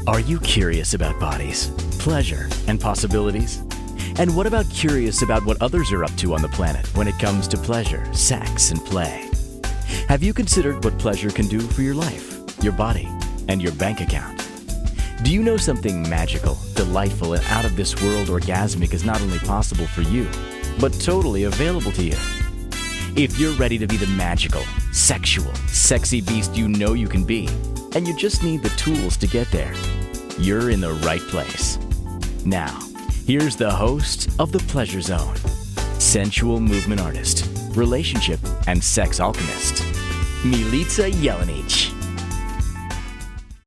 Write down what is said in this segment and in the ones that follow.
Are you curious about bodies, pleasure, and possibilities? And what about curious about what others are up to on the planet when it comes to pleasure, sex, and play? Have you considered what pleasure can do for your life, your body, and your bank account? Do you know something magical, delightful, and out of this world orgasmic is not only possible for you, but totally available to you? If you're ready to be the magical, sexual, sexy beast you know you can be, and you just need the tools to get there, you're in the right place. Now, here's the host of The Pleasure Zone, sensual movement artist, relationship and sex alchemist, Milica Jelenic.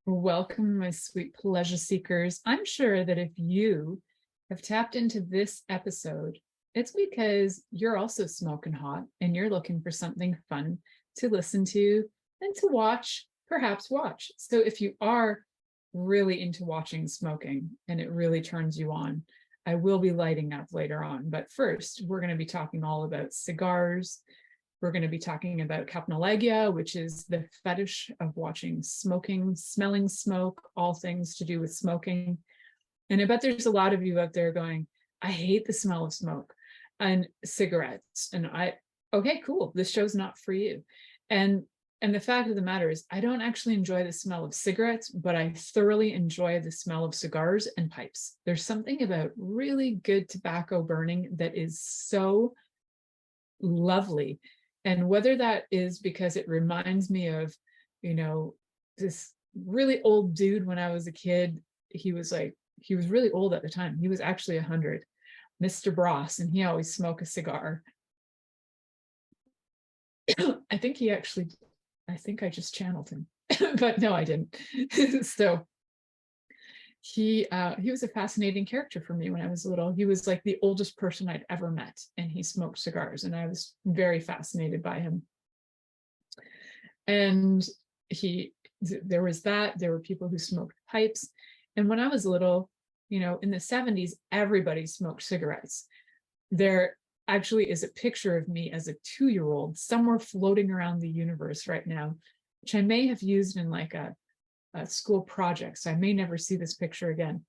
Welcome, my sweet pleasure seekers. I'm sure that if you have tapped into this episode, it's because you're also smoking hot and you're looking for something fun to listen to and to watch, perhaps watch. So if you are really into watching smoking and it really turns you on, I will be lighting up later on. But first, we're going to be talking all about cigars. We're going to be talking about capnolegia, which is the fetish of watching smoking, smelling smoke, all things to do with smoking. And I bet there's a lot of you out there going, I hate the smell of smoke and cigarettes. And okay, cool. This show's not for you. And the fact of the matter is, I don't actually enjoy the smell of cigarettes, but I thoroughly enjoy the smell of cigars and pipes. There's something about really good tobacco burning that is so lovely. And whether that is because it reminds me of, this really old dude when I was a kid. He was really old at the time. He was actually 100, Mr. Bross, and he always smoked a cigar. I think I just channeled him, but no, I didn't. So he was a fascinating character for me when I was little. He was like the oldest person I'd ever met, and he smoked cigars, and I was very fascinated by him. And there was that. There were people who smoked pipes, and when I was little, in the 70s, everybody smoked cigarettes. There actually is a picture of me as a 2-year-old somewhere floating around the universe right now, which I may have used in like a school project. So I may never see this picture again.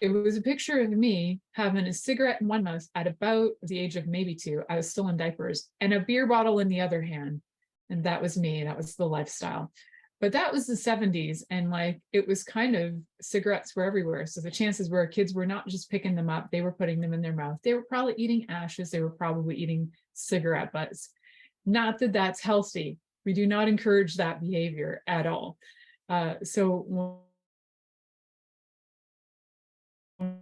It was a picture of me having a cigarette in one mouth at about the age of maybe 2. I was still in diapers, and a beer bottle in the other hand. And that was me. That was the lifestyle. But that was the 70s, and it was kind of, cigarettes were everywhere. So the chances were kids were not just picking them up, they were putting them in their mouth. They were probably eating ashes. They were probably eating cigarette butts. Not that that's healthy. We do not encourage that behavior at all. So when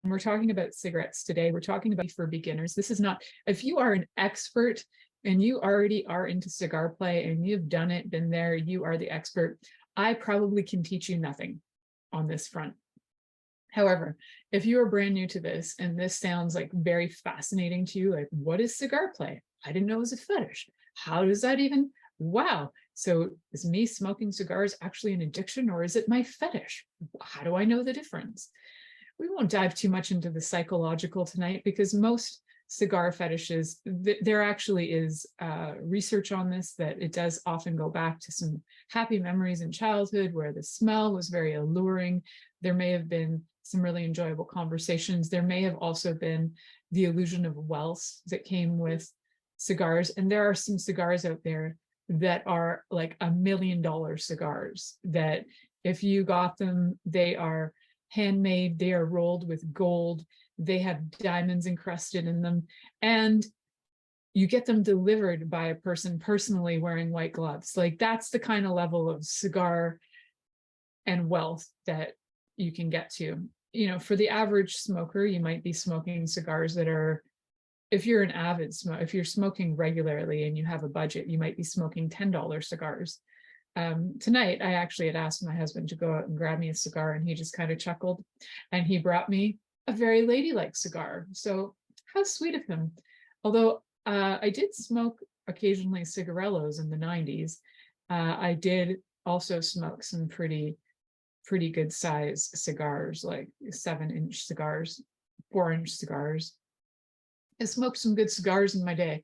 we're talking about cigarettes today, we're talking about for beginners. This is not, if you are an expert and you already are into cigar play and you've done it, been there, you are the expert, I probably can teach you nothing on this front. However, if you are brand new to this and this sounds like very fascinating to you, like, what is cigar play? I didn't know it was a fetish. How does that even, wow. So is me smoking cigars actually an addiction, or is it my fetish? How do I know the difference? We won't dive too much into the psychological tonight, because most cigar fetishes, there actually is research on this, that it does often go back to some happy memories in childhood where the smell was very alluring. There may have been some really enjoyable conversations. There may have also been the illusion of wealth that came with cigars. And there are some cigars out there that are like $1 million cigars that if you got them, they are handmade, they are rolled with gold, they have diamonds encrusted in them, and you get them delivered by a person personally wearing white gloves. Like, that's the kind of level of cigar and wealth that you can get to. For the average smoker, you might be smoking cigars that are, if you're an avid smoker, if you're smoking regularly and you have a budget, you might be smoking $10 cigars. Tonight, I actually had asked my husband to go out and grab me a cigar, and he just kind of chuckled, and he brought me a very ladylike cigar. So how sweet of him. Although I did smoke occasionally cigarillos in the 90s. I did also smoke some pretty good size cigars, like 7-inch cigars, 4-inch cigars. I smoked some good cigars in my day.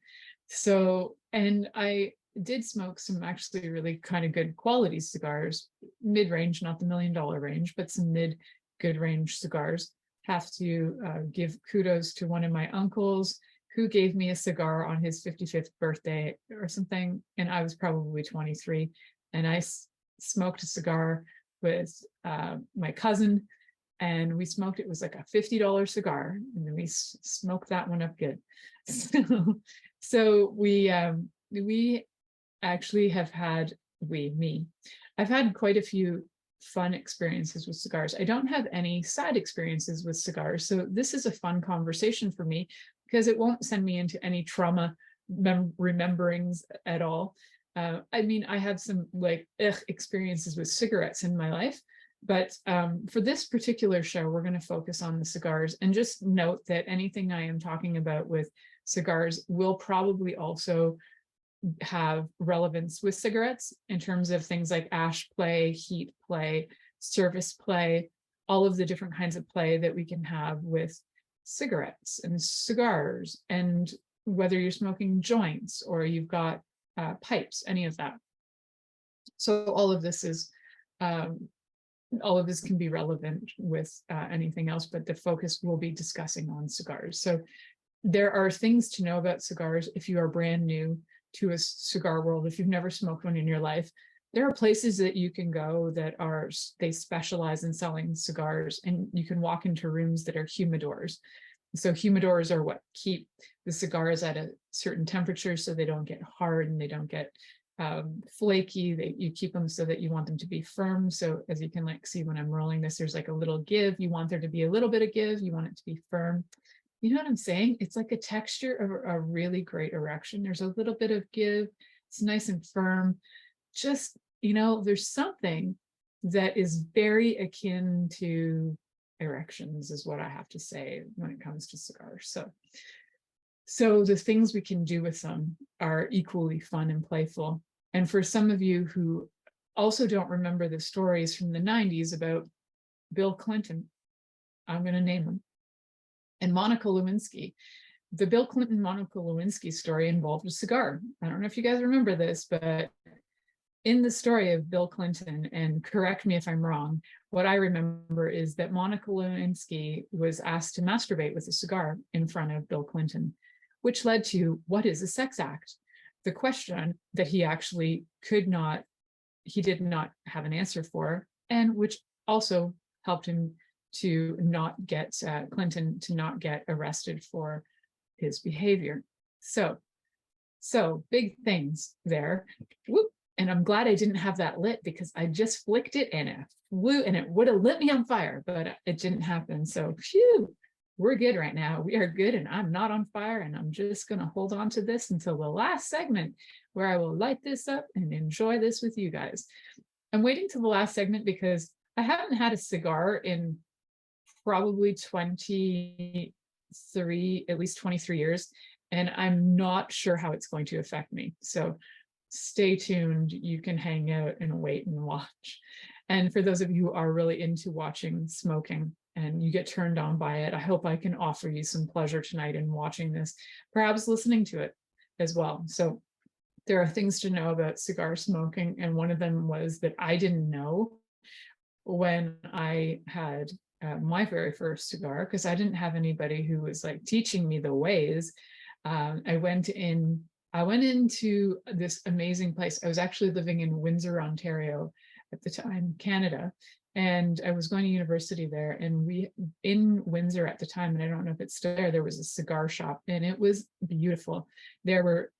So, and I did smoke some actually really kind of good quality cigars mid-range, not the $1 million range, but some good range cigars. Have to give kudos to one of my uncles who gave me a cigar on his 55th birthday or something. And I was probably 23. And I smoked a cigar with my cousin, and we smoked, it was like a $50 cigar. And then we smoked that one up good. So we actually have had, I've had quite a few fun experiences with cigars. I don't have any sad experiences with cigars. So this is a fun conversation for me because it won't send me into any trauma rememberings at all. I mean, I have some like experiences with cigarettes in my life, but for this particular show, we're going to focus on the cigars. And just note that anything I am talking about with cigars will probably also have relevance with cigarettes in terms of things like ash play, heat play, surface play, all of the different kinds of play that we can have with cigarettes and cigars, and whether you're smoking joints or you've got pipes, any of that. So all of this can be relevant with anything else, but the focus will be discussing on cigars. So there are things to know about cigars if you are brand new to a cigar world. If you've never smoked one in your life, there are places that you can go that they specialize in selling cigars, and you can walk into rooms that are humidors. So humidors are what keep the cigars at a certain temperature so they don't get hard and they don't get flaky. You keep them so that you want them to be firm. So as you can like see when I'm rolling this, there's like a little give. You want there to be a little bit of give. You want it to be firm. You know what I'm saying? It's like a texture of a really great erection. There's a little bit of give. It's nice and firm. Just, there's something that is very akin to erections is what I have to say when it comes to cigars. So the things we can do with them are equally fun and playful. And for some of you who also don't remember the stories from the 90s about Bill Clinton, I'm going to name them, and Monica Lewinsky. The Bill Clinton Monica Lewinsky story involved a cigar. I don't know if you guys remember this, but in the story of Bill Clinton, and correct me if I'm wrong, what I remember is that Monica Lewinsky was asked to masturbate with a cigar in front of Bill Clinton, which led to what is a sex act? The question that he actually did not have an answer for, and which also helped him to not get Clinton to not get arrested for his behavior. So big things there. Whoop. And I'm glad I didn't have that lit because I just flicked it and it flew and it would have lit me on fire, but it didn't happen. So phew, we're good right now. We are good and I'm not on fire, and I'm just going to hold on to this until the last segment where I will light this up and enjoy this with you guys. I'm waiting till the last segment because I haven't had a cigar in probably 23 years, and I'm not sure how it's going to affect me. So stay tuned. You can hang out and wait and watch. And for those of you who are really into watching smoking and you get turned on by it, I hope I can offer you some pleasure tonight in watching this, perhaps listening to it as well. So there are things to know about cigar smoking, and one of them was that I didn't know when I had my very first cigar, because I didn't have anybody who was like teaching me the ways. I went into this amazing place. I was actually living in Windsor, Ontario at the time, Canada, and I was going to university there. And in Windsor at the time, and I don't know if it's still there was a cigar shop, and it was beautiful. There were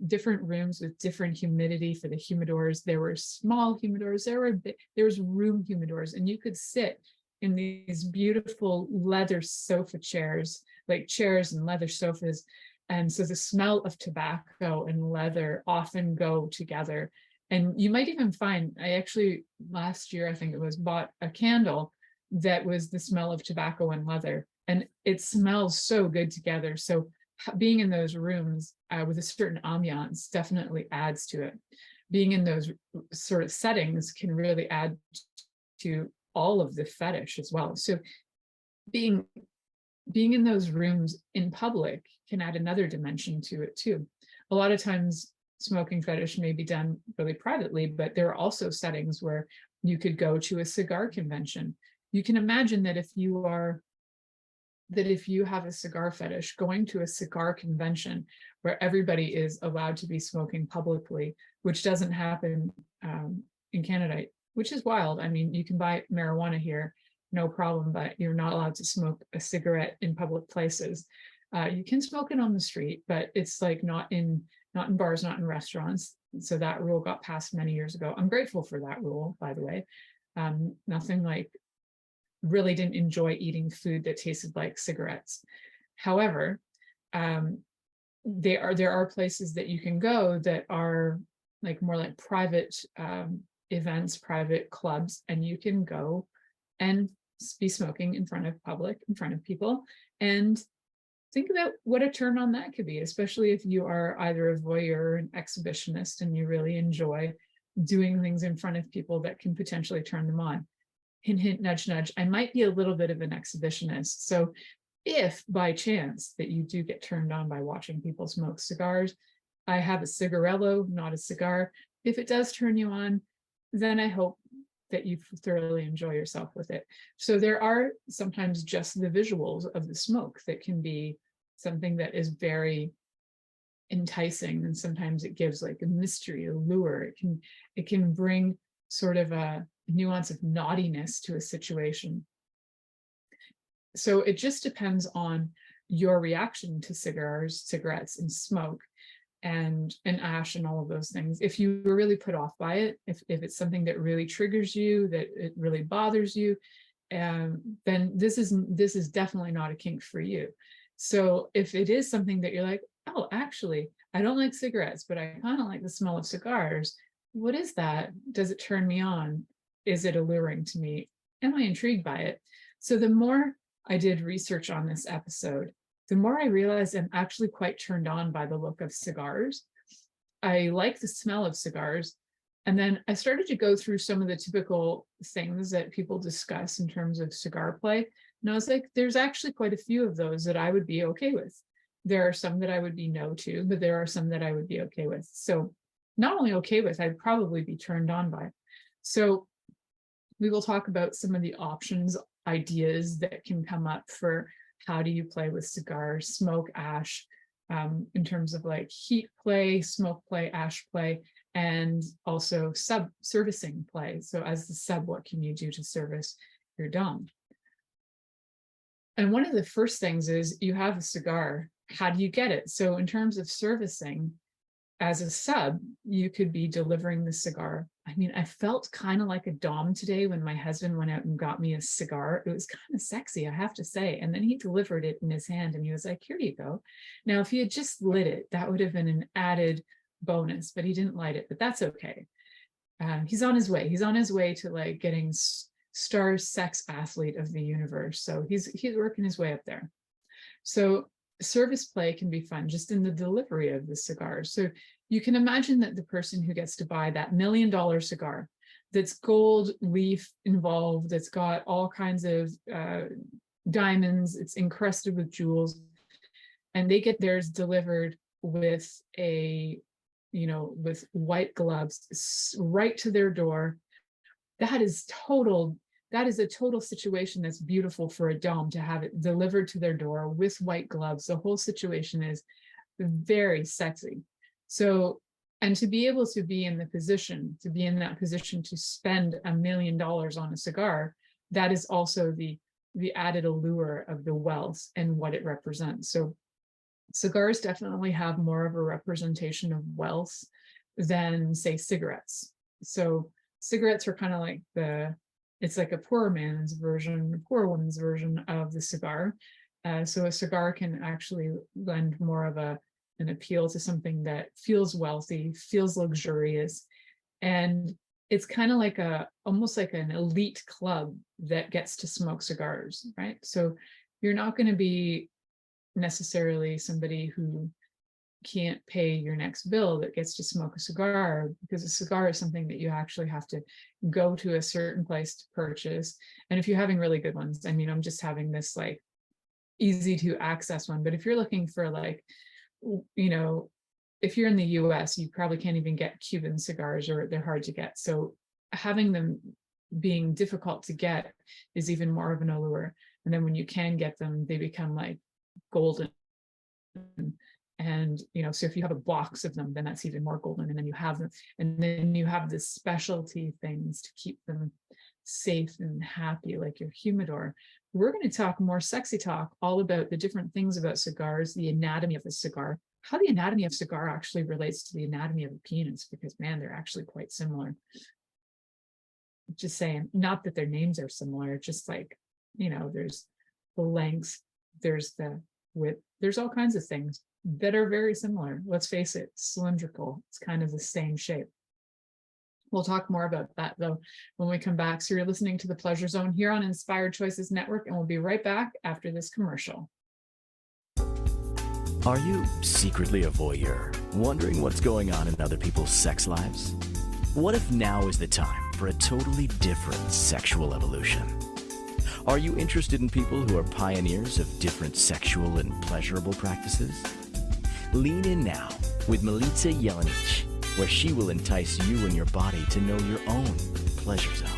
different rooms with different humidity for the humidors. There were small humidors. There was room humidors, and you could sit in these beautiful leather sofa chairs, like chairs and leather sofas. And so the smell of tobacco and leather often go together. And you might even find, I actually, last year, I think it was, bought a candle that was the smell of tobacco and leather. And it smells so good together. So being in those rooms with a certain ambiance definitely adds to it. Being in those sort of settings can really add to all of the fetish as well. So being in those rooms in public can add another dimension to it too. A lot of times smoking fetish may be done really privately, but there are also settings where You could go to a cigar convention. You can imagine that if you have a cigar fetish, going to a cigar convention where everybody is allowed to be smoking publicly, which doesn't happen in Canada, which is wild. I mean, you can buy marijuana here, no problem, but you're not allowed to smoke a cigarette in public places. You can smoke it on the street, but it's like not in bars, not in restaurants. So that rule got passed many years ago. I'm grateful for that rule, by the way. Nothing like, really didn't enjoy eating food that tasted like cigarettes. However, there are places that you can go that are like more like private events, private clubs, and you can go and be smoking in front of people, and think about what a turn on that could be, especially if you are either a voyeur or an exhibitionist and you really enjoy doing things in front of people that can potentially turn them on. Hint, hint, nudge, nudge. I might be a little bit of an exhibitionist. So if by chance that you do get turned on by watching people smoke cigars, I have a cigarello, not a cigar. If it does turn you on, then I hope that you thoroughly enjoy yourself with it. So there are sometimes just the visuals of the smoke that can be something that is very enticing, and sometimes it gives like a mystery, a lure. It can bring sort of a nuance of naughtiness to a situation. So it just depends on your reaction to cigars, cigarettes, and smoke, and ash, and all of those things. If you were really put off by it, if it's something that really triggers you, that it really bothers you, then this is definitely not a kink for you. So if it is something that you're like, oh, actually, I don't like cigarettes, but I kind of like the smell of cigars. What is that? Does it turn me on? Is it alluring to me? Am I intrigued by it? So the more I did research on this episode, the more I realized I'm actually quite turned on by the look of cigars. I like the smell of cigars. And then I started to go through some of the typical things that people discuss in terms of cigar play. And I was like, there's actually quite a few of those that I would be okay with. There are some that I would be no to, but there are some that I would be okay with. So not only okay with, I'd probably be turned on by. So we will talk about some of the options, ideas that can come up for how do you play with cigars, smoke, ash, in terms of like heat play, smoke play, ash play, and also servicing play. So as the sub, what can you do to service your dom? And one of the first things is you have a cigar. How do you get it? So in terms of servicing, as a sub, you could be delivering the cigar. I mean, I felt kind of like a dom today when my husband went out and got me a cigar. It was kind of sexy, I have to say. And then he delivered it in his hand and he was like, here you go. Now, if he had just lit it, that would have been an added bonus, but he didn't light it, but that's okay. He's on his way. He's on his way to like getting star sex athlete of the universe. So he's working his way up there. So service play can be fun just in the delivery of the cigars. So you can imagine that the person who gets to buy that $1 million cigar that's gold leaf involved, that's got all kinds of diamonds, it's encrusted with jewels, and they get theirs delivered with with white gloves right to their door. That is a total situation that's beautiful for a dom, to have it delivered to their door with white gloves. The whole situation is very sexy. So, and to be able to be in that position to spend $1 million on a cigar, that is also the added allure of the wealth and what it represents. So cigars definitely have more of a representation of wealth than, say, cigarettes. So cigarettes are kind of like it's like a poor man's version, a poor woman's version of the cigar. So a cigar can actually lend more of an appeal to something that feels wealthy, feels luxurious. And it's kind of like almost like an elite club that gets to smoke cigars, right? So you're not going to be necessarily somebody who can't pay your next bill that gets to smoke a cigar, because a cigar is something that you actually have to go to a certain place to purchase. And if you're having really good ones, I mean, I'm just having this like easy to access one, but if you're looking for like, if you're in the US, you probably can't even get Cuban cigars, or they're hard to get. So having them being difficult to get is even more of an allure. And then when you can get them, they become like golden. And so if you have a box of them, then that's even more golden. And then you have them, and then you have the specialty things to keep them safe and happy, like your humidor. We're going to talk more sexy talk all about the different things about cigars, the anatomy of a cigar, how the anatomy of cigar actually relates to the anatomy of a penis, because man, they're actually quite similar. Just saying, not that their names are similar, just like, there's the lengths, there's the width, there's all kinds of things that are very similar. Let's face it, cylindrical, it's kind of the same shape. We'll talk more about that though when we come back. So you're listening to The Pleasure Zone here on Inspired Choices Network, and we'll be right back after this commercial. Are you secretly a voyeur, wondering what's going on in other people's sex lives? What if now is the time for a totally different sexual evolution? Are you interested in people who are pioneers of different sexual and pleasurable practices? Lean in now with Milica Jelenic, where she will entice you and your body to know your own pleasure zone.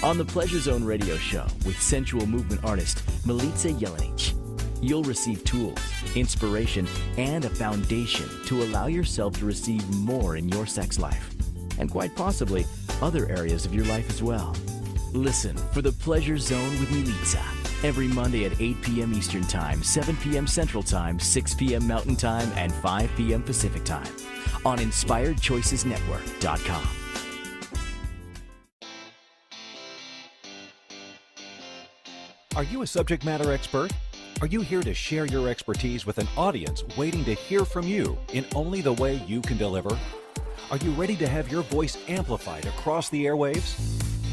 On the Pleasure Zone radio show with sensual movement artist Milica Jelenic, you'll receive tools, inspiration, and a foundation to allow yourself to receive more in your sex life, and quite possibly other areas of your life as well. Listen for The Pleasure Zone with Milica every Monday at 8 p.m. Eastern Time, 7 p.m. Central Time, 6 p.m. Mountain Time, and 5 p.m. Pacific Time on InspiredChoicesNetwork.com. Are you a subject matter expert? Are you here to share your expertise with an audience waiting to hear from you in only the way you can deliver? Are you ready to have your voice amplified across the airwaves?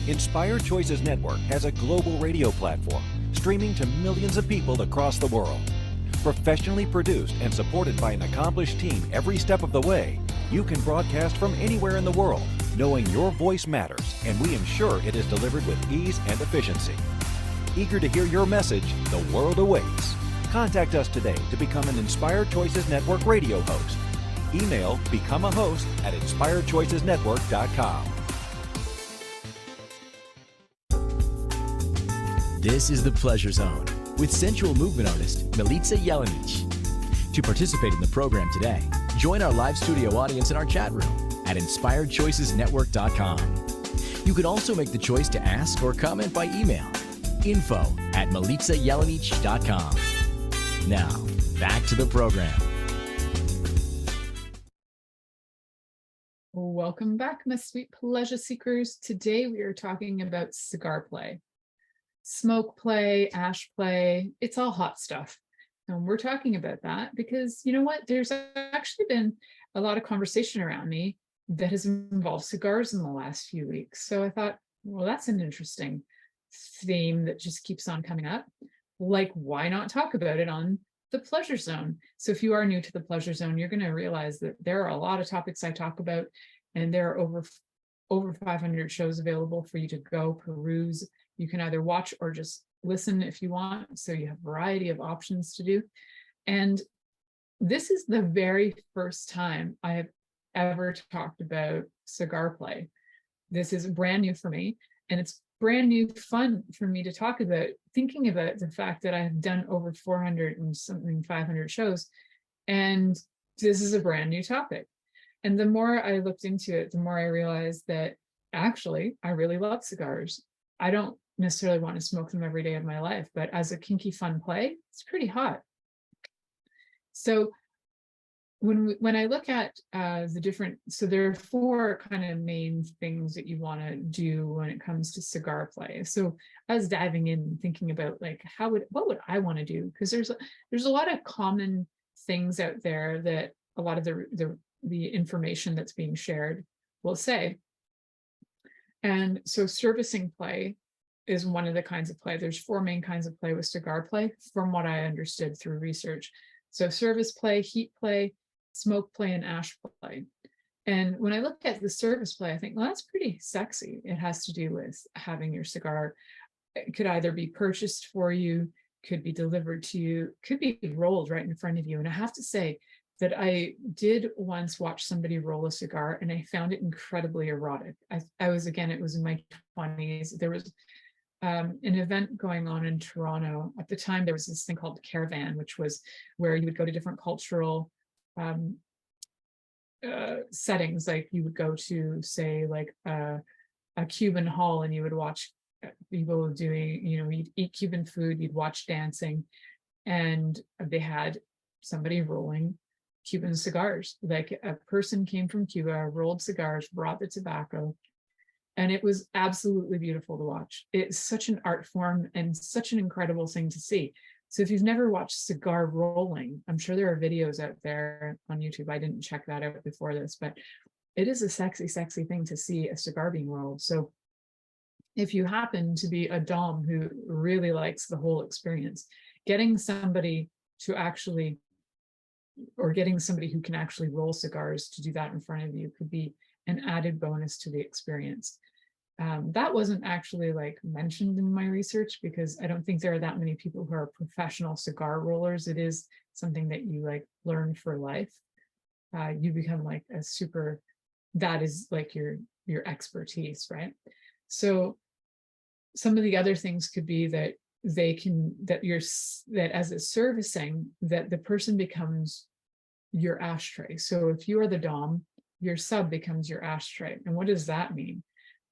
Inspired Choices Network has a global radio platform streaming to millions of people across the world. Professionally produced and supported by an accomplished team every step of the way, you can broadcast from anywhere in the world, knowing your voice matters, and we ensure it is delivered with ease and efficiency. Eager to hear your message, the world awaits. Contact us today to become an Inspired Choices Network radio host. Email become a host at inspiredchoicesnetwork.com. This is The Pleasure Zone with sensual movement artist Milica Jelenic. To participate in the program today, join our live studio audience in our chat room at inspiredchoicesnetwork.com. You can also make the choice to ask or comment by email, info@milicajelenic.com. Now, back to the program. Welcome back, my sweet pleasure seekers. Today we are talking about cigar play. Smoke play, ash play, it's all hot stuff. And we're talking about that because you know what? There's actually been a lot of conversation around me that has involved cigars in the last few weeks. So I thought, well, that's an interesting theme that just keeps on coming up. Like, why not talk about it on the Pleasure Zone? So if you are new to the Pleasure Zone, you're going to realize that there are a lot of topics I talk about, and there are over 500 shows available for you to go peruse. You can either watch or just listen if you want. So you have a variety of options to do. And this is the very first time I have ever talked about cigar play. This is brand new for me, and it's brand new fun for me to talk about, thinking about the fact that I have done over 400 and something 500 shows, and this is a brand new topic. And the more I looked into it, the more I realized that actually I really love cigars. I don't necessarily want to smoke them every day of my life, but as a kinky fun play, it's pretty hot. So when I look at the different, so there are four kind of main things that you want to do when it comes to cigar play. So I was diving in, thinking about like what would I want to do? Because there's a lot of common things out there that a lot of the information that's being shared will say. And so servicing play is one of the kinds of play. There's four main kinds of play with cigar play, from what I understood through research. So service play, heat play, smoke play, and ash play. And when I look at the service play, I think, well, that's pretty sexy. It has to do with having your cigar. It could either be purchased for you, could be delivered to you, could be rolled right in front of you. And I have to say, that I did once watch somebody roll a cigar, and I found it incredibly erotic. I was, again, it was in my 20s. There was an event going on in Toronto. At the time, there was this thing called Caravan, which was where you would go to different cultural settings. Like you would go to, say, like a Cuban hall, and you would watch people doing, you'd eat Cuban food, you'd watch dancing, and they had somebody rolling Cuban cigars. Like a person came from Cuba, rolled cigars, brought the tobacco, and it was absolutely beautiful to watch. It's such an art form and such an incredible thing to see. So if you've never watched cigar rolling, I'm sure there are videos out there on YouTube. I didn't check that out before this, but it is a sexy, sexy thing to see a cigar being rolled. So if you happen to be a dom who really likes the whole experience, getting somebody to actually, or getting somebody who can actually roll cigars to do that in front of you could be an added bonus to the experience. That wasn't actually like mentioned in my research, because I don't think there are that many people who are professional cigar rollers. It is something that you like learn for life. You become like a super, that is like your expertise, right? So some of the other things could be that that as it's servicing, that the person becomes your ashtray. So if you are the dom, your sub becomes your ashtray. And what does that mean?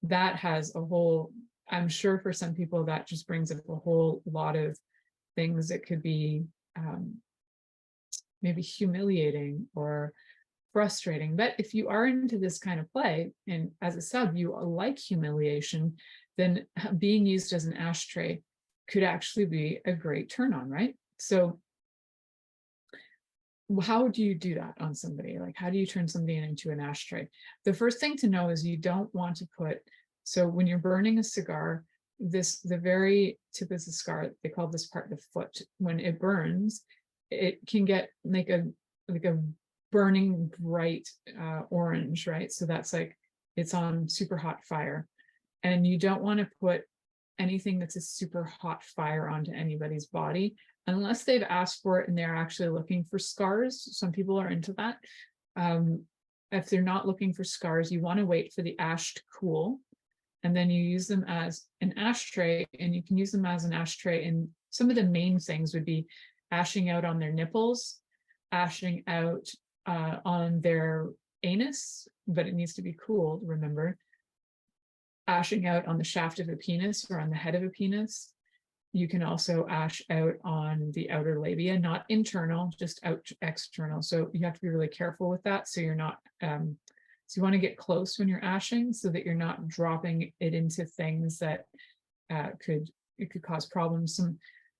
That has a whole, I'm sure for some people that just brings up a whole lot of things that could be maybe humiliating or frustrating. But if you are into this kind of play, and as a sub you like humiliation, then being used as an ashtray could actually be a great turn on, right? So how do you do that on somebody? Like, how do you turn somebody into an ashtray? The first thing to know is you don't want to put, so when you're burning a cigar, the very tip of the cigar, they call this part the foot. When it burns, it can get like a burning bright orange, right? So that's like, it's on super hot fire. And you don't want to put anything that's a super hot fire onto anybody's body unless they've asked for it and they're actually looking for scars. Some people are into that. If they're not looking for scars, you want to wait for the ash to cool, and then you use them as an ashtray. And you can use them as an ashtray, and some of the main things would be ashing out on their nipples, ashing out on their anus, but it needs to be cooled, remember. Ashing out on the shaft of a penis or on the head of a penis. You can also ash out on the outer labia, not internal, just out external. So you have to be really careful with that. So you're not, so you want to get close when you're ashing so that you're not dropping it into things that could cause problems.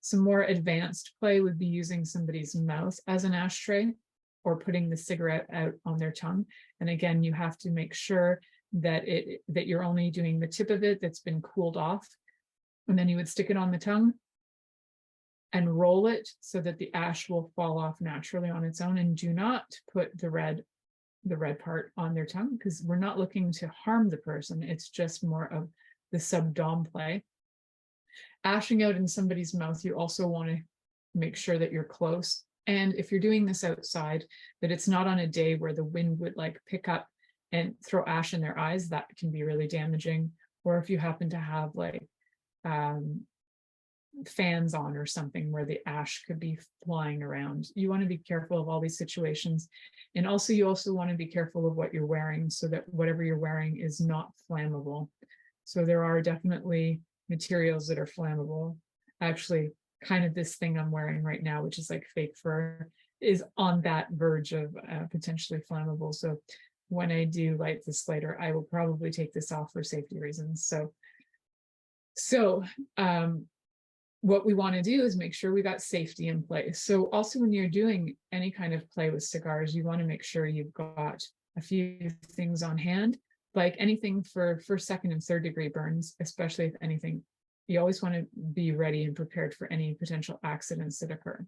Some more advanced play would be using somebody's mouth as an ashtray, or putting the cigarette out on their tongue. And again, you have to make sure that you're only doing the tip of it that's been cooled off, and then you would stick it on the tongue and roll it so that the ash will fall off naturally on its own. And do not put the red part on their tongue, because we're not looking to harm the person. It's just more of the sub-dom play. Ashing out in somebody's mouth, you also want to make sure that you're close. And if you're doing this outside, that it's not on a day where the wind would like pick up and throw ash in their eyes. That can be really damaging. Or if you happen to have like fans on or something where the ash could be flying around. You want to be careful of all these situations. And also, you also want to be careful of what you're wearing, so that whatever you're wearing is not flammable. So there are definitely materials that are flammable. Actually, kind of this thing I'm wearing right now, which is like fake fur, is on that verge of potentially flammable. So when I do light this later, I will probably take this off for safety reasons. So what we want to do is make sure we got safety in place. So also when you're doing any kind of play with cigars, you want to make sure you've got a few things on hand, like anything for first, second, and third degree burns, especially if anything, you always want to be ready and prepared for any potential accidents that occur.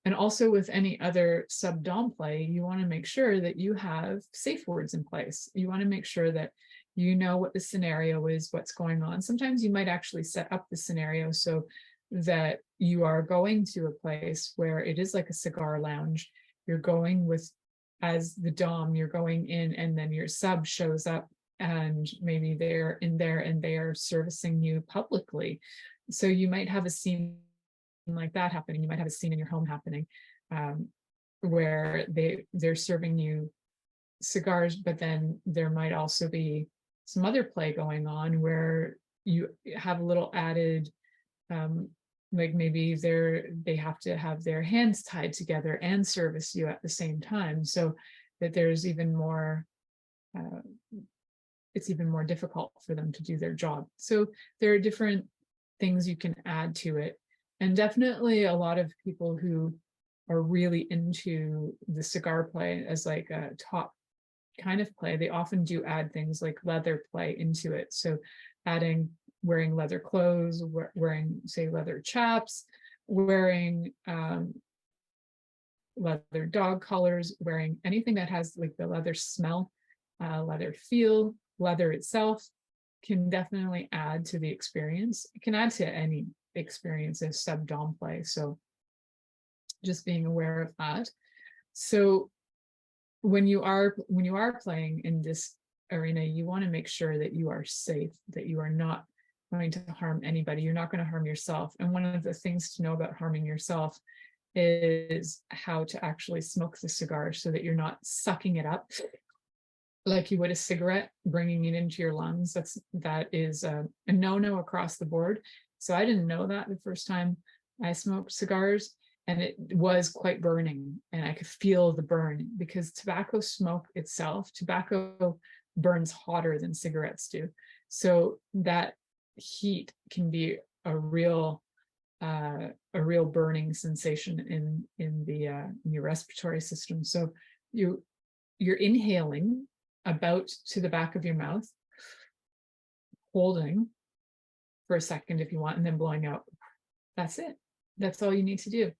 And also with any other sub-dom play, you want to make sure that you have safe words in place. You want to make sure that you know what the scenario is, what's going on. Sometimes you might actually set up the scenario so that you are going to a place where it is like a cigar lounge. You're going with, as the dom, you're going in, and then your sub shows up, and maybe they're in there and they are servicing you publicly. So you might have a scene like that happening. You might have a scene in your home happening, where they're serving you cigars, but then there might also be some other play going on where you have a little added, like maybe they have to have their hands tied together and service you at the same time, so that there's even more, it's even more difficult for them to do their job. So there are different things you can add to it. And definitely a lot of people who are really into the cigar play as like a top kind of play, they often do add things like leather play into it. So wearing leather clothes, wearing, say, leather chaps, wearing leather dog collars, wearing anything that has like the leather smell, leather feel. Leather itself can definitely add to the experience. It can add to any experience of sub-dom play. So just being aware of that. So when you are playing in this arena, you want to make sure that you are safe, that you are not going to harm anybody. You're not going to harm yourself. And one of the things to know about harming yourself is how to actually smoke the cigar so that you're not sucking it up like you would a cigarette, bringing it into your lungs. That is a no-no across the board. So I didn't know that the first time I smoked cigars, and it was quite burning, and I could feel the burn, because tobacco smoke itself, tobacco burns hotter than cigarettes do. So that heat can be a real burning sensation in your respiratory system. So you're inhaling about to the back of your mouth, holding for a second if you want, and then blowing out. That's it. That's all you need to do.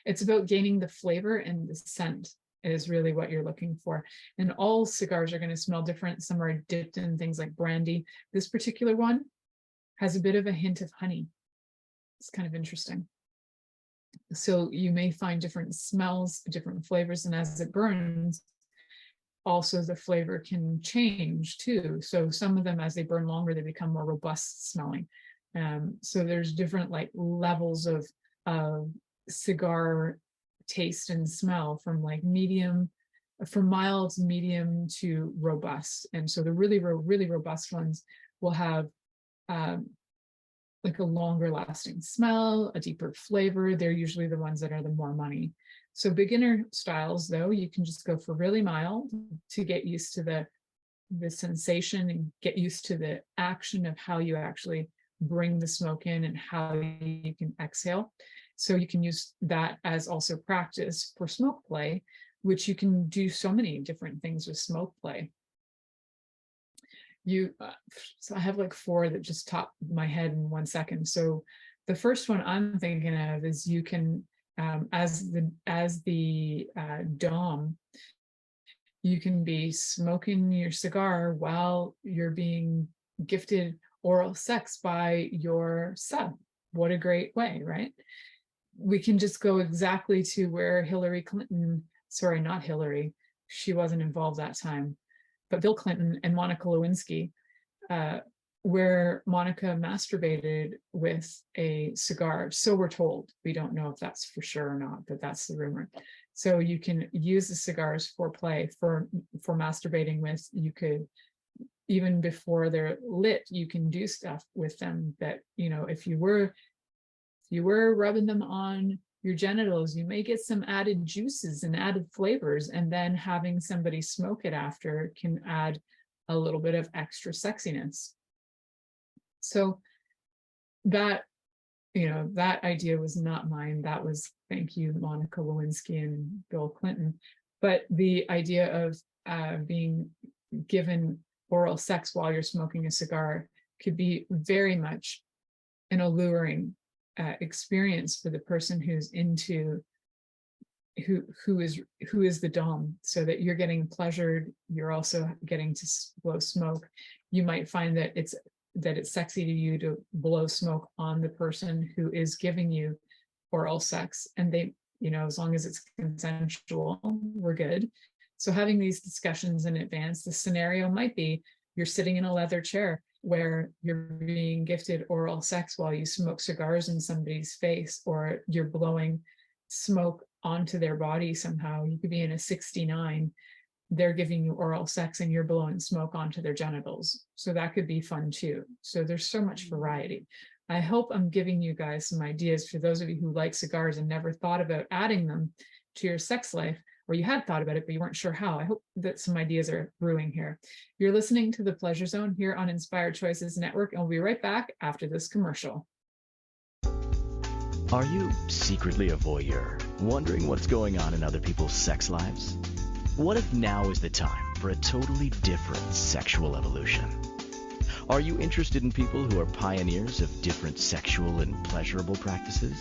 It's about gaining the flavor, and the scent is really what you're looking for. And all cigars are going to smell different. Some are dipped in things like brandy. This particular one has a bit of a hint of honey. It's kind of interesting. So you may find different smells, different flavors, and as it burns, also the flavor can change too. So some of them, as they burn longer, they become more robust smelling. So there's different like levels of cigar taste and smell, from like medium, from mild, medium to robust. And so the really robust ones will have like a longer lasting smell, a deeper flavor. They're usually the ones that are the more money. So beginner styles, though, you can just go for really mild to get used to the sensation and get used to the action of how you actually bring the smoke in and how you can exhale. So you can use that as also practice for smoke play, which you can do so many different things with smoke play. So I have like 4 that just top my head in 1 second. So the first one I'm thinking of is you can, as the dom, you can be smoking your cigar while you're being gifted oral sex by your sub. What a great way, right? We can just go exactly to where Hillary Clinton, sorry, not Hillary, she wasn't involved that time, but Bill Clinton and Monica Lewinsky, where Monica masturbated with a cigar. So we're told. We don't know if that's for sure or not, but that's the rumor. So you can use the cigars for play, for masturbating with. You could, even before they're lit, you can do stuff with them that, you know, if you were rubbing them on your genitals, you may get some added juices and added flavors, and then having somebody smoke it after can add a little bit of extra sexiness. So that, you know, that idea was not mine. That was, thank you, Monica Lewinsky and Bill Clinton. But the idea of being given oral sex while you're smoking a cigar could be very much an alluring experience for the person who's into, who is the dom, so that you're getting pleasured, you're also getting to blow smoke. You might find that it's sexy to you to blow smoke on the person who is giving you oral sex, and they, as long as it's consensual, we're good. So having these discussions in advance, the scenario might be you're sitting in a leather chair where you're being gifted oral sex while you smoke cigars in somebody's face, or you're blowing smoke onto their body somehow. You could be in a 69, they're giving you oral sex and you're blowing smoke onto their genitals. So that could be fun too. So there's so much variety. I hope I'm giving you guys some ideas for those of you who like cigars and never thought about adding them to your sex life, or you had thought about it, but you weren't sure how. I hope that some ideas are brewing here. You're listening to The Pleasure Zone here on Inspired Choices Network, and we'll be right back after this commercial. Are you secretly a voyeur, wondering what's going on in other people's sex lives? What if now is the time for a totally different sexual evolution? Are you interested in people who are pioneers of different sexual and pleasurable practices?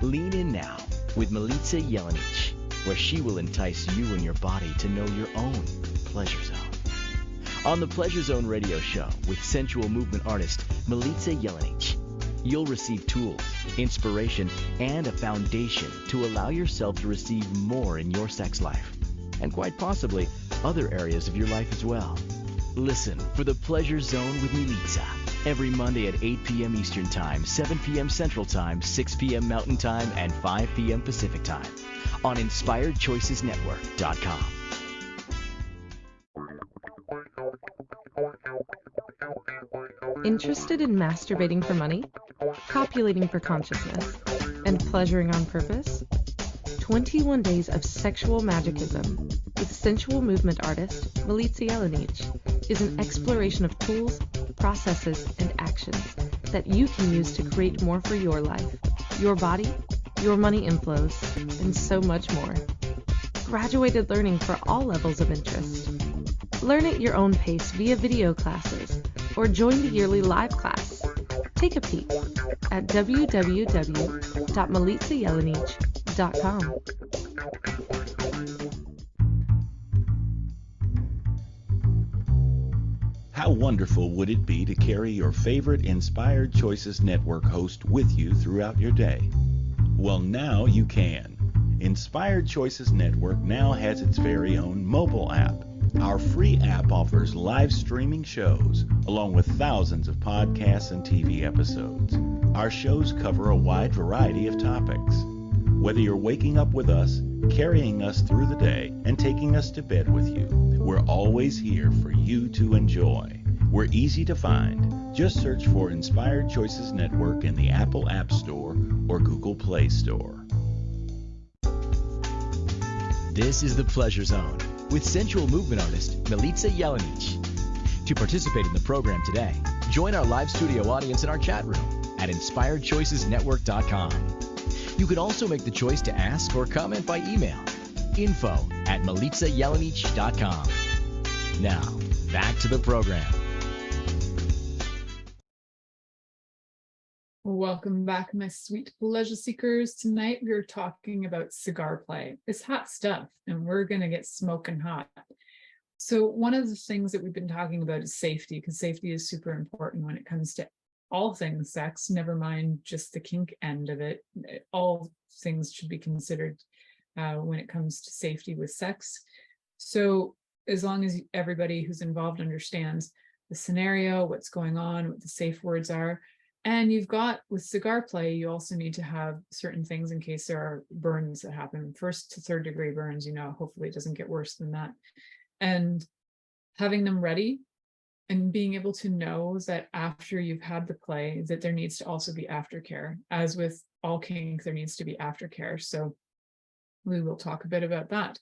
Lean in now with Milica Jelenic, where she will entice you and your body to know your own pleasure zone. On the Pleasure Zone radio show with sensual movement artist Milica Jelenic, you'll receive tools, inspiration, and a foundation to allow yourself to receive more in your sex life, and quite possibly other areas of your life as well. Listen for the Pleasure Zone with Milica every Monday at 8 p.m. Eastern Time, 7 p.m. Central Time, 6 p.m. Mountain Time, and 5 p.m. Pacific Time on InspiredChoicesNetwork.com. Interested in masturbating for money, copulating for consciousness, and pleasuring on purpose? 21 Days of Sexual Magicism with sensual movement artist Milica Jelenic is an exploration of tools, processes, and actions that you can use to create more for your life, your body, your money inflows, and so much more. Graduated learning for all levels of interest. Learn at your own pace via video classes or join the yearly live class. Take a peek at www.milicajelenic.com. How wonderful would it be to carry your favorite Inspired Choices Network host with you throughout your day? Well, now you can. Inspired Choices Network now has its very own mobile app. Our free app offers live streaming shows, along with thousands of podcasts and TV episodes. Our shows cover a wide variety of topics. Whether you're waking up with us, carrying us through the day, and taking us to bed with you, we're always here for you to enjoy. We're easy to find. Just search for Inspired Choices Network in the Apple App Store or Google Play Store. This is The Pleasure Zone with sensual movement artist Milica Jelenic. To participate in the program today, join our live studio audience in our chat room at InspiredChoicesNetwork.com. You can also make the choice to ask or comment by email, info@milicajelenic.com. Now, back to the program. Welcome back, my sweet pleasure seekers. Tonight we're talking about cigar play. It's hot stuff, and we're going to get smoking hot. So one of the things that we've been talking about is safety, because safety is super important when it comes to all things sex, never mind just the kink end of it. All things should be considered when it comes to safety with sex. So as long as everybody who's involved understands the scenario, what's going on, what the safe words are, and you've got, with cigar play, you also need to have certain things in case there are burns that happen, 1st to 3rd degree burns, hopefully it doesn't get worse than that. And having them ready and being able to know that after you've had the play, that there needs to also be aftercare. As with all kink, there needs to be aftercare. So we will talk a bit about that.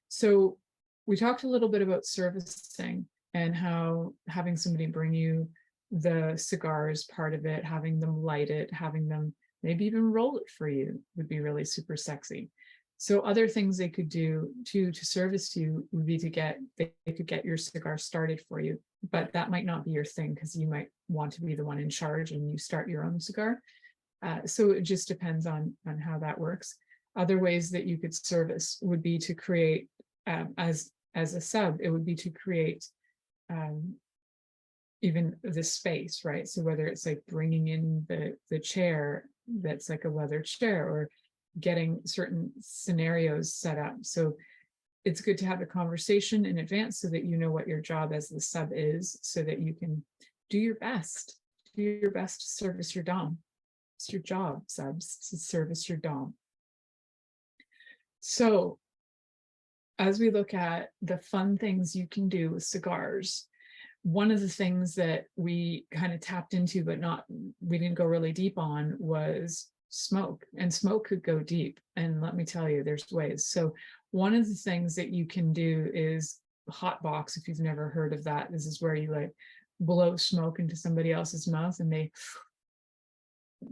So we talked a little bit about servicing and how having somebody bring you the cigars part of it, having them light it, having them maybe even roll it for you would be really super sexy. So other things they could do to service you would be they could get your cigar started for you, but that might not be your thing because you might want to be the one in charge and you start your own cigar. So it just depends on how that works. Other ways that you could service would be to create, as a sub, it would be to create even the space, right? So whether it's like bringing in the chair, that's like a leather chair, or getting certain scenarios set up. So it's good to have a conversation in advance so that you know what your job as the sub is, so that you can do your best. Do your best to service your dom. It's your job, subs, to service your dom. So as we look at the fun things you can do with cigars, one of the things that we kind of tapped into, but we didn't go really deep on, was smoke. And smoke could go deep. And let me tell you, there's ways. So one of the things that you can do is hot box. If you've never heard of that, this is where you like blow smoke into somebody else's mouth and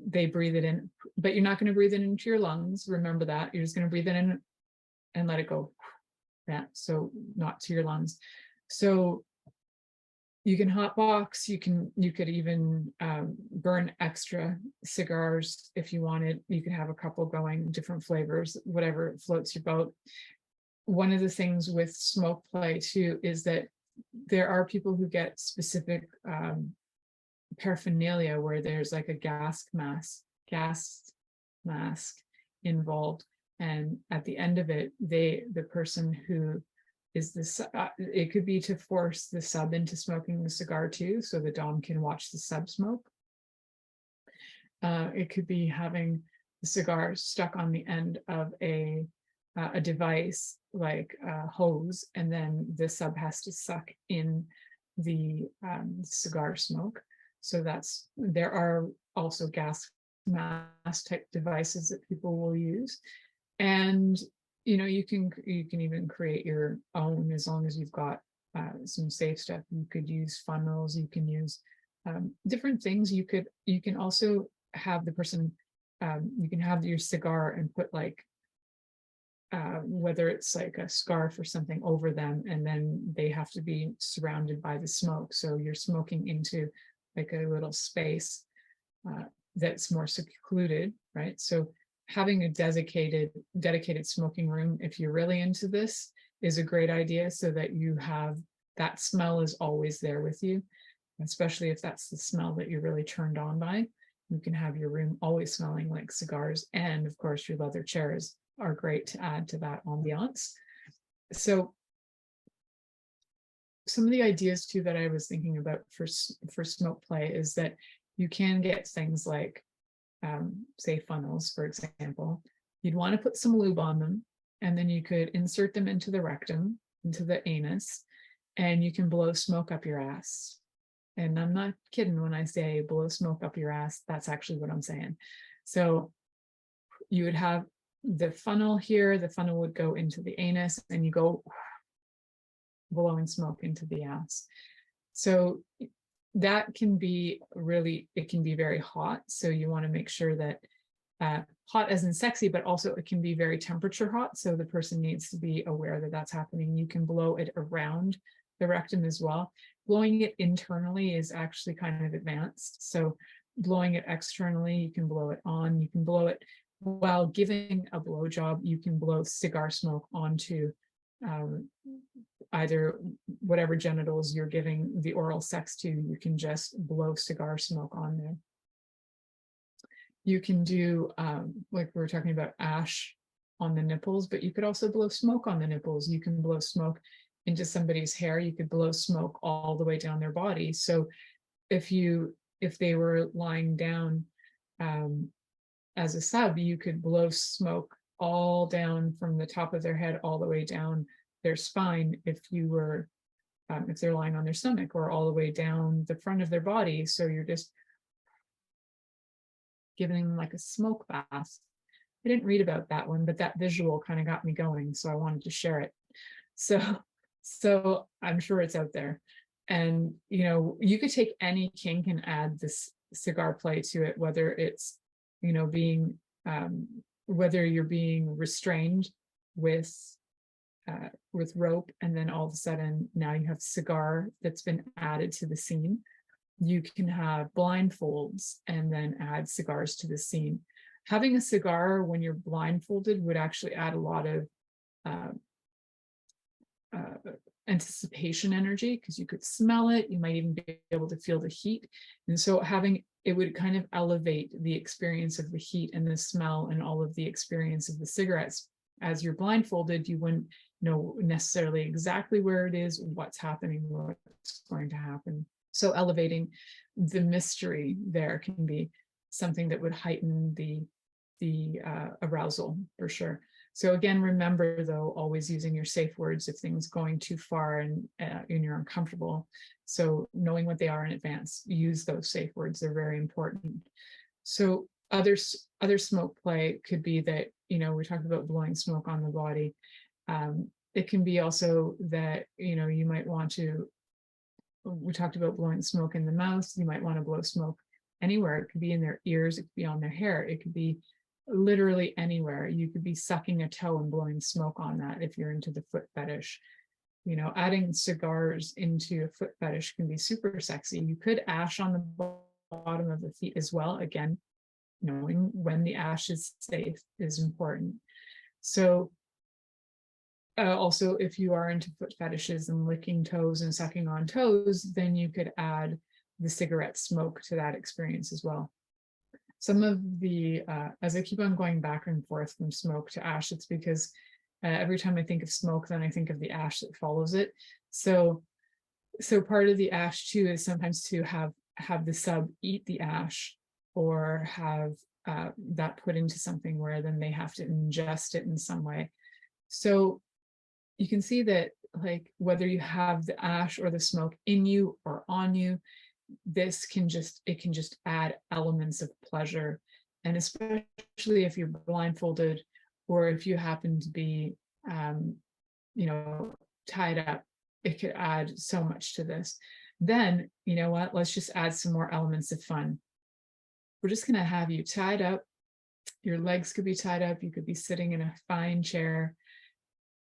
they breathe it in, but you're not going to breathe it into your lungs. Remember that. You're just going to breathe it in and let it go. Yeah, so not to your lungs. So you can hot box. You could even burn extra cigars if you wanted. You could have a couple going, different flavors, whatever floats your boat. One of the things with smoke play too is that there are people who get specific paraphernalia where there's like a gas mask involved, and at the end of it, the person who is this, it could be to force the sub into smoking the cigar too, so the dom can watch the sub smoke. It could be having the cigar stuck on the end of a device like a hose, and then the sub has to suck in the cigar smoke. So there are also gas mask type devices that people will use. And you can even create your own, as long as you've got some safe stuff. You could use funnels, you can use different things. You can also have the person, you can have your cigar and put like whether it's like a scarf or something over them, and then they have to be surrounded by the smoke. So you're smoking into like a little space that's more secluded, right? So having a dedicated smoking room, if you're really into this, is a great idea, so that you have that smell is always there with you, especially if that's the smell that you're really turned on by. You can have your room always smelling like cigars, and of course your leather chairs are great to add to that ambiance. So some of the ideas too that I was thinking about for smoke play is that you can get things like say funnels, for example. You'd want to put some lube on them, and then you could insert them into the rectum, into the anus, and you can blow smoke up your ass. And I'm not kidding when I say blow smoke up your ass. That's actually what I'm saying. So you would have the funnel here, the funnel would go into the anus, and you go blowing smoke into the ass. So that can be it can be very hot. So you want to make sure that hot as in sexy, but also it can be very temperature hot. So the person needs to be aware that that's happening. You can blow it around the rectum as well. Blowing it internally is actually kind of advanced. So blowing it externally, you can blow it on, you can blow it while giving a blowjob. You can blow cigar smoke onto either whatever genitals you're giving the oral sex to. You can just blow cigar smoke on there. You can do like we were talking about ash on the nipples, but you could also blow smoke on the nipples. You can blow smoke into somebody's hair. You could blow smoke all the way down their body. So if they were lying down as a sub, you could blow smoke all down from the top of their head all the way down their spine if they're lying on their stomach, or all the way down the front of their body. So you're just giving them like a smoke bath. I didn't read about that one, but that visual kind of got me going, so I wanted to share it. So I'm sure it's out there. And you could take any kink and add this cigar play to it, whether it's being whether you're being restrained with rope, and then all of a sudden now you have cigar that's been added to the scene. You can have blindfolds and then add cigars to the scene. Having a cigar when you're blindfolded would actually add a lot of anticipation energy, because you could smell it, you might even be able to feel the heat. And so having it would kind of elevate the experience of the heat and the smell and all of the experience of the cigarettes. As you're blindfolded, you wouldn't know necessarily exactly where it is, what's happening, what's going to happen. So elevating the mystery there can be something that would heighten the arousal for sure. So again, remember though, always using your safe words if things going too far and you're uncomfortable. So knowing what they are in advance, use those safe words. They're very important. So other smoke play could be that, you know, we talked about blowing smoke on the body. It can be also that, you know, you might want to, we talked about blowing smoke in the mouth. You might want to blow smoke anywhere. It could be in their ears. It could be on their hair. It could be literally anywhere. You could be sucking a toe and blowing smoke on that if you're into the foot fetish. You know, adding cigars into a foot fetish can be super sexy. You could ash on the bottom of the feet as well. Again, knowing when the ash is safe is important. So also, if you are into foot fetishes and licking toes and sucking on toes, then you could add the cigarette smoke to that experience as well. Some of the, as I keep on going back and forth from smoke to ash, it's because every time I think of smoke, then I think of the ash that follows it. So part of the ash too is sometimes to have the sub eat the ash, or have that put into something where then they have to ingest it in some way. So you can see that, like, whether you have the ash or the smoke in you or on you, this can just add elements of pleasure. And especially if you're blindfolded, or if you happen to be you know, tied up, it could add so much to this. Then, you know what, let's just add some more elements of fun. We're just going to have you tied up. Your legs could be tied up. You could be sitting in a fine chair.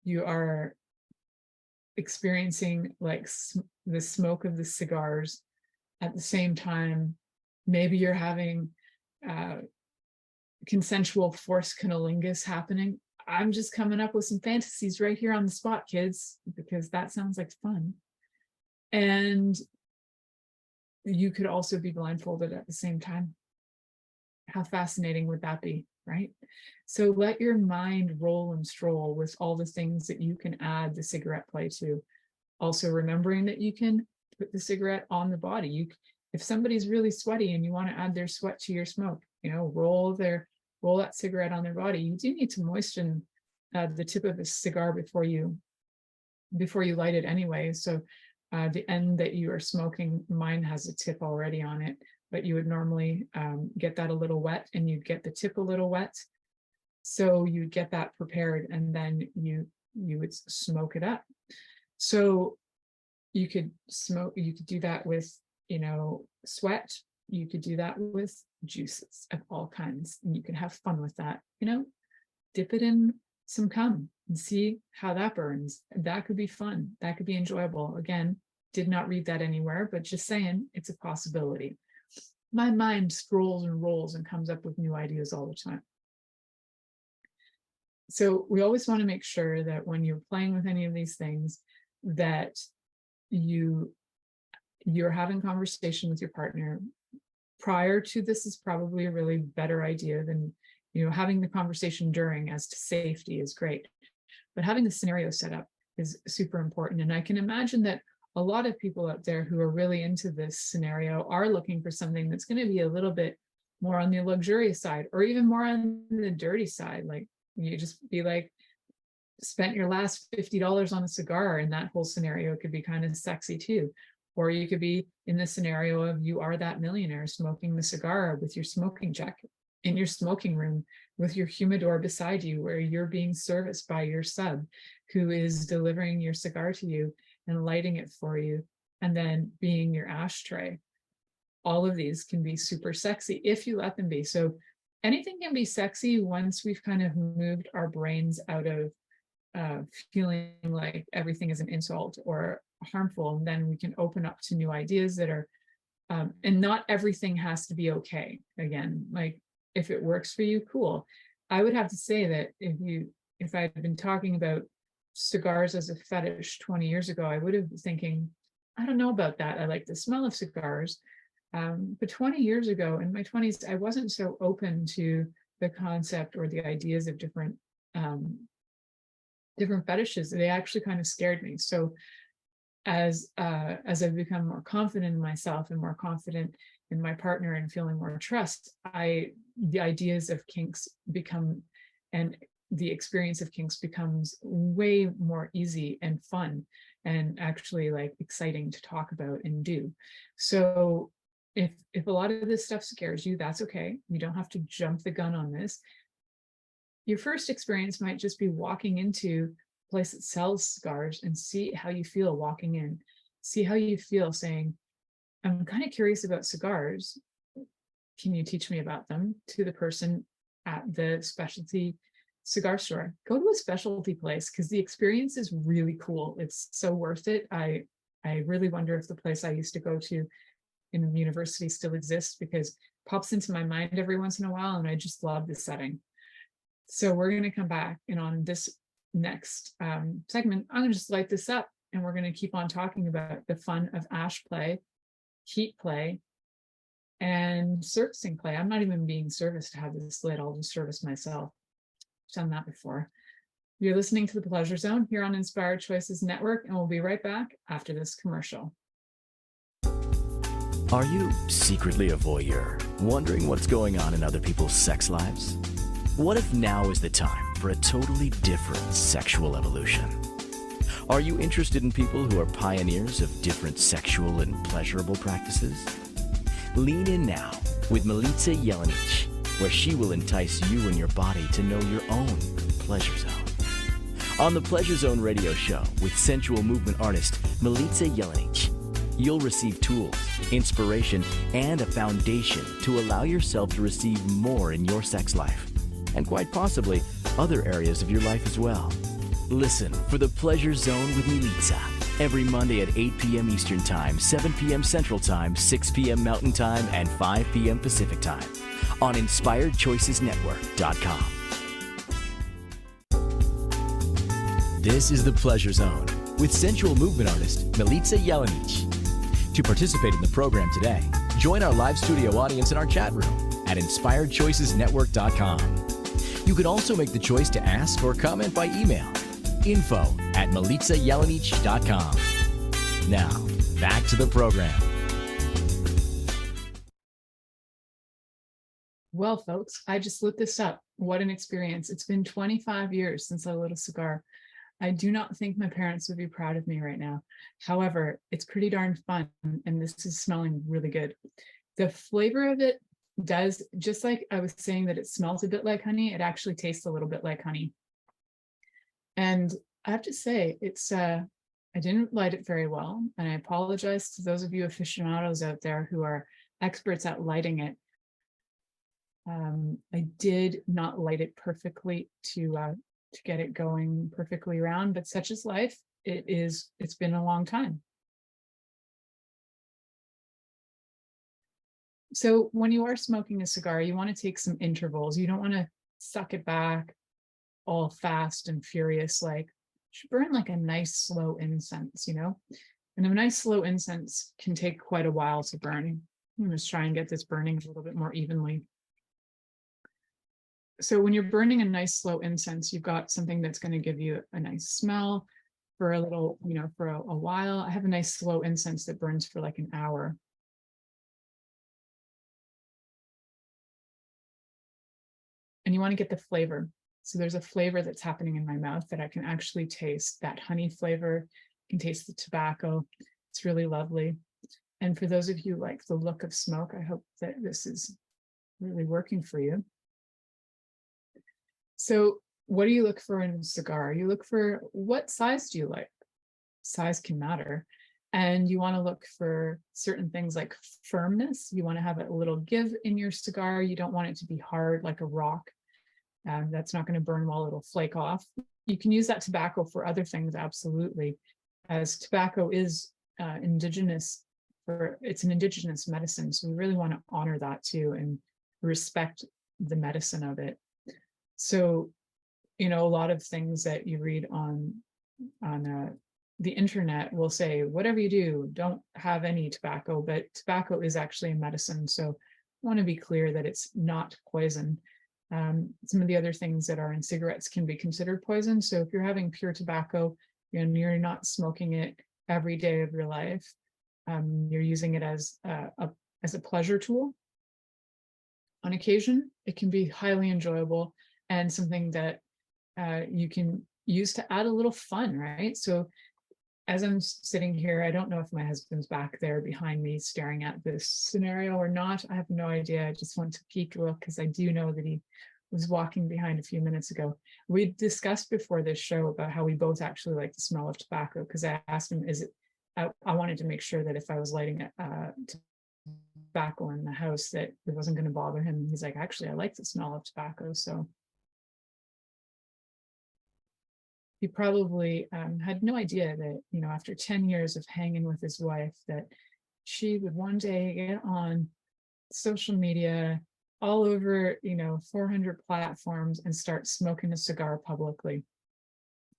You are experiencing like the smoke of the cigars. At the same time, maybe you're having consensual forced cunnilingus happening. I'm just coming up with some fantasies right here on the spot, kids, because that sounds like fun. And you could also be blindfolded at the same time. How fascinating would that be, right? So let your mind roll and stroll with all the things that you can add the cigarette play to. Also remembering that you can put the cigarette on the body. If somebody's really sweaty and you want to add their sweat to your smoke, you know, roll that cigarette on their body. You do need to moisten the tip of a cigar before you light it anyway. So the end that you are smoking, mine has a tip already on it, but you would normally get that a little wet, and you'd get the tip a little wet. So you'd get that prepared, and then you would smoke it up. So you could do that with, you know, sweat. You could do that with juices of all kinds, and you can have fun with that. You know, dip it in some cum and see how that burns. That could be fun. That could be enjoyable. Again, did not read that anywhere, but just saying, it's a possibility. My mind scrolls and rolls and comes up with new ideas all the time. So we always want to make sure that when you're playing with any of these things, that you're having conversation with your partner prior to. This is probably a really better idea than, you know, having the conversation during. As to safety is great, but having the scenario set up is super important. And I can imagine that a lot of people out there who are really into this scenario are looking for something that's going to be a little bit more on the luxurious side, or even more on the dirty side. Like, you just be like, spent your last $50 on a cigar, and that whole scenario could be kind of sexy too. Or you could be in the scenario of you are that millionaire smoking the cigar with your smoking jacket in your smoking room with your humidor beside you, where you're being serviced by your sub who is delivering your cigar to you and lighting it for you, and then being your ashtray. All of these can be super sexy if you let them be. So anything can be sexy once we've kind of moved our brains out of feeling like everything is an insult or harmful, and then we can open up to new ideas that are and not everything has to be okay. Again, like, if it works for you, cool. I would have to say that if I'd been talking about cigars as a fetish 20 years ago, I would have been thinking, I don't know about that. I like the smell of cigars. But 20 years ago, in my 20s, I wasn't so open to the concept or the ideas of different fetishes. They actually kind of scared me. So as I've become more confident in myself and more confident in my partner and feeling more trust, the ideas of kinks become, and the experience of kinks becomes way more easy and fun and actually like exciting to talk about and do. So if a lot of this stuff scares you, that's okay. You don't have to jump the gun on this. Your first experience might just be walking into a place that sells cigars and see how you feel walking in. See how you feel saying, I'm kind of curious about cigars. Can you teach me about them? To the person at the specialty cigar store. Go to a specialty place because the experience is really cool. It's so worth it. I really wonder if the place I used to go to in university still exists, because it pops into my mind every once in a while, and I just love the setting. So we're going to come back, and on this next segment, I'm going to just light this up, and we're going to keep on talking about the fun of ash play, heat play, and servicing play. I'm not even being serviced to have this lit. I'll just service myself. I've done that before. You're listening to The Pleasure Zone here on Inspired Choices Network, and we'll be right back after this commercial. Are you secretly a voyeur, wondering what's going on in other people's sex lives? What if now is the time for a totally different sexual evolution? Are you interested in people who are pioneers of different sexual and pleasurable practices? Lean in now with Milica Jelenic, where she will entice you and your body to know your own pleasure zone. On the Pleasure Zone radio show with sensual movement artist Milica Jelenic, you'll receive tools, inspiration, and a foundation to allow yourself to receive more in your sex life, and quite possibly other areas of your life as well. Listen for The Pleasure Zone with Milica every Monday at 8 p.m. Eastern Time, 7 p.m. Central Time, 6 p.m. Mountain Time, and 5 p.m. Pacific Time on InspiredChoicesNetwork.com. This is The Pleasure Zone with sensual movement artist Milica Jelenic. To participate in the program today, join our live studio audience in our chat room at InspiredChoicesNetwork.com. You can also make the choice to ask or comment by email, info@MilicaJelenic.com. Now, back to the program. Well, folks, I just lit this up. What an experience. It's been 25 years since I lit a cigar. I do not think my parents would be proud of me right now. However, it's pretty darn fun, and this is smelling really good. The flavor of it does, just like I was saying that it smells a bit like honey, it actually tastes a little bit like honey. And I have to say, it's I didn't light it very well, and I apologize to those of you aficionados out there who are experts at lighting it. I did not light it perfectly to get it going perfectly around, but such is life. It's been a long time. So when you are smoking a cigar, you want to take some intervals. You don't want to suck it back all fast and furious. Like, you should burn like a nice slow incense, you know? And a nice slow incense can take quite a while to burn. I'm just try and get this burning a little bit more evenly. So when you're burning a nice slow incense, you've got something that's going to give you a nice smell for a little, you know, for a while. I have a nice slow incense that burns for like an hour. And you want to get the flavor. So there's a flavor that's happening in my mouth that I can actually taste, that honey flavor. I can taste the tobacco. It's really lovely. And for those of you who like the look of smoke, I hope that this is really working for you. So what do you look for in a cigar? You look for, what size do you like? Size can matter. And you want to look for certain things like firmness. You want to have a little give in your cigar. You don't want it to be hard like a rock. That's not going to burn well, it'll flake off. You can use that tobacco for other things, absolutely, as tobacco is indigenous, it's an indigenous medicine. So we really want to honor that too and respect the medicine of it. So, you know, a lot of things that you read on the internet will say, whatever you do, don't have any tobacco, but tobacco is actually a medicine. So I want to be clear that it's not poison. Some of the other things that are in cigarettes can be considered poison. So if you're having pure tobacco and you're not smoking it every day of your life, you're using it as a pleasure tool. On occasion, it can be highly enjoyable and something that you can use to add a little fun, right? So as I'm sitting here, I don't know if my husband's back there behind me staring at this scenario or not. I have no idea. I just want to peek a look because I do know that he was walking behind a few minutes ago. We discussed before this show about how we both actually like the smell of tobacco, because I asked him, I wanted to make sure that if I was lighting tobacco in the house that it wasn't going to bother him. He's like, actually, I like the smell of tobacco. So he probably had no idea that, after 10 years of hanging with his wife, that she would one day get on social media all over, 400 platforms and start smoking a cigar publicly.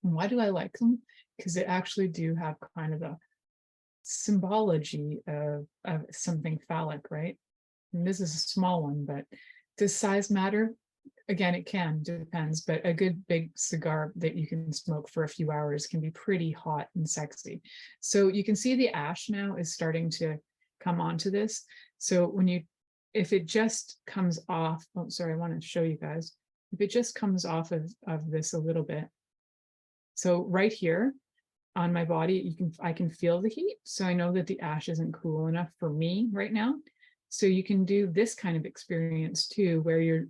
And why do I like them? Because they actually do have kind of a symbology of something phallic, right? And this is a small one, but does size matter? Again, it depends, but a good big cigar that you can smoke for a few hours can be pretty hot and sexy. So you can see the ash now is starting to come onto this. So if it just comes off, oh, sorry, I want to show you guys. If it just comes off of this a little bit. So right here on my body, I can feel the heat. So I know that the ash isn't cool enough for me right now. So you can do this kind of experience too, where you're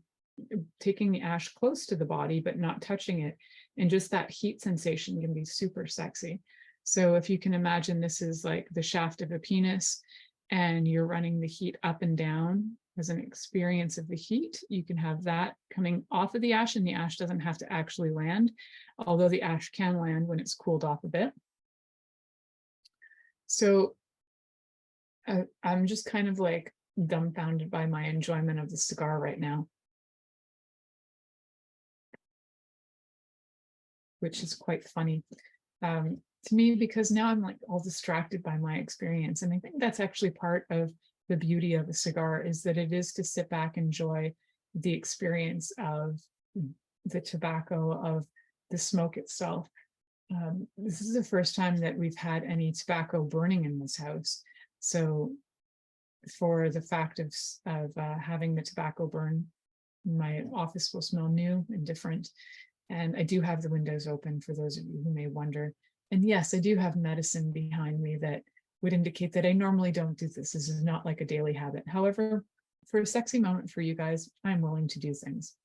taking the ash close to the body, but not touching it. And just that heat sensation can be super sexy. So if you can imagine this is like the shaft of a penis and you're running the heat up and down as an experience of the heat, you can have that coming off of the ash, and the ash doesn't have to actually land, although the ash can land when it's cooled off a bit. So I'm just kind of like dumbfounded by my enjoyment of the cigar right now, which is quite funny to me, because now I'm like all distracted by my experience. And I think that's actually part of the beauty of a cigar, is that it is to sit back and enjoy the experience of the tobacco, of the smoke itself. This is the first time that we've had any tobacco burning in this house. So for the fact of having the tobacco burn, my office will smell new and different. And I do have the windows open for those of you who may wonder. And yes, I do have medicine behind me that would indicate that I normally don't do this. This is not like a daily habit. However, for a sexy moment for you guys, I'm willing to do things.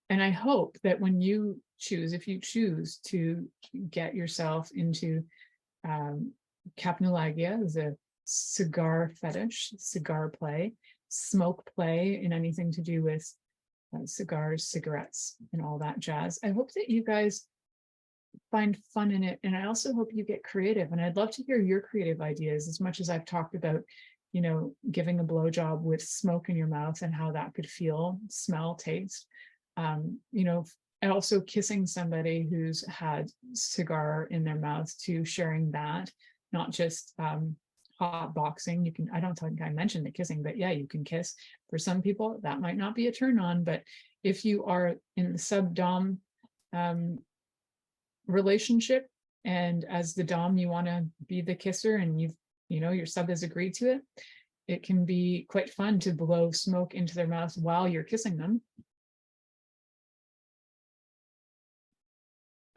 And I hope that when you choose, if you choose to get yourself into capnulagia, is a cigar fetish, cigar play, smoke play, and anything to do with cigars, cigarettes, and all that jazz. I hope that you guys find fun in it. And I also hope you get creative. And I'd love to hear your creative ideas, as much as I've talked about, giving a blowjob with smoke in your mouth and how that could feel, smell, taste. And also kissing somebody who's had cigar in their mouth, to sharing that, not just hot boxing. I don't think I mentioned the kissing, but yeah, you can kiss. For some people, that might not be a turn on, but if you are in the sub-dom relationship, and as the dom, you want to be the kisser, and your sub has agreed to it, it can be quite fun to blow smoke into their mouth while you're kissing them.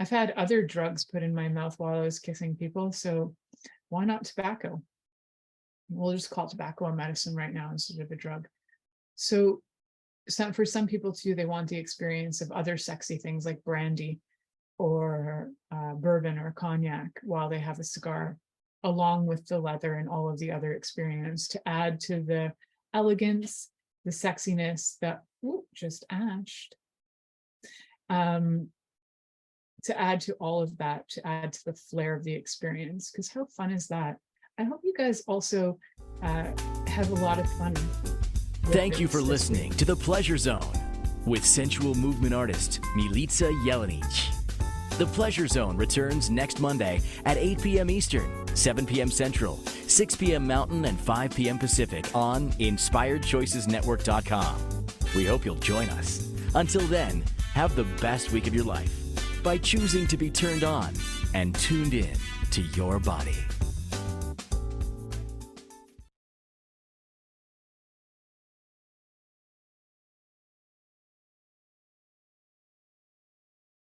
I've had other drugs put in my mouth while I was kissing people, so why not tobacco? We'll just call tobacco a medicine right now instead of a drug. So for some people too, they want the experience of other sexy things like brandy or bourbon or cognac while they have a cigar, along with the leather and all of the other experience, to add to the elegance, the sexiness that just ashed. To add to all of that, to add to the flair of the experience, because how fun is that? I hope you guys also have a lot of fun. Thank you for listening to The Pleasure Zone with sensual movement artist Milica Jelenic. The Pleasure Zone returns next Monday at 8 p.m. Eastern, 7 p.m. Central, 6 p.m. Mountain, and 5 p.m. Pacific on InspiredChoicesNetwork.com. We hope you'll join us. Until then, have the best week of your life by choosing to be turned on and tuned in to your body.